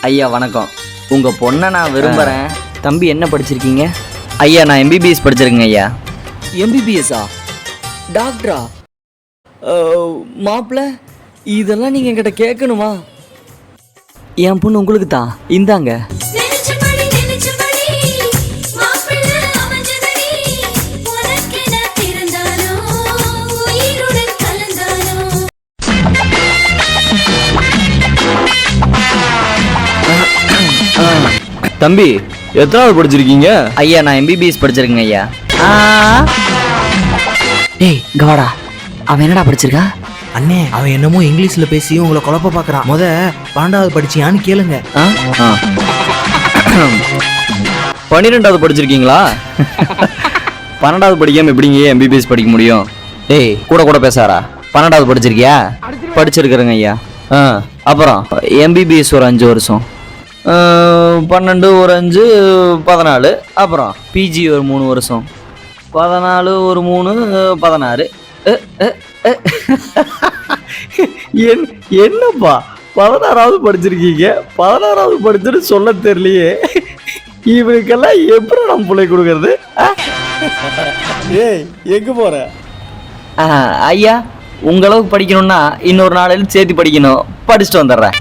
ஐயா வணக்கம். உங்கள் பொண்ணை நான் விரும்புகிறேன். தம்பி என்ன படிச்சிருக்கீங்க? ஐயா நான் எம்பிபிஎஸ் படிச்சிருக்கேங்க ஐயா. எம்பிபிஎஸ்ஸா? டாக்டரா? மாப்பிள்ள இதெல்லாம் நீங்கள் என்கிட்ட கேட்கணுமா? என் பொண்ணு உங்களுக்கு தான். இந்தாங்க. தம்பி எத்தனாவது படிச்சிருக்கீங்க? ஐயா நான் எம்பிபிஎஸ் படிச்சிருக்கேங்க ஐயா. டேய் கவாடா, அவன் என்னடா படிச்சிருக்கான்? அண்ணே அவன் என்னமோ இங்கிலீஷ்ல பேசி உங்களை குழப்ப பாக்குறான். 12வது படிச்சியான்னு கேளுங்க. 12வது படிச்சிருக்கீங்களா? 12வது படிக்காம எப்படிங்க எம்பிபிஎஸ் படிக்க முடியும்? டேய் கூட கூட பேசாரா? 12வது படிச்சிருக்கியா? படிச்சிருக்கிறேங்க ஐயா. அப்புறம் எம்பிபிஎஸ் ஒரு 5 வருஷம், 12 ஒரு 5 14. அப்புறம் பிஜி ஒரு 3 வருஷம், 14 ஒரு 3 16. என்னப்பா 16வது படிச்சிருக்கீங்க? 16வது படிச்சுட்டு சொல்ல தெரியலையே. இவனுக்கெல்லாம் எப்படி நம்ம பிள்ளை கொடுக்கறது? ஏய் எங்க போற? ஐயா உங்களவுக்கு படிக்கணும்னா இன்னொரு நாளையில் சேர்த்து படிக்கணும். படிச்சுட்டு வந்துடுறேன்.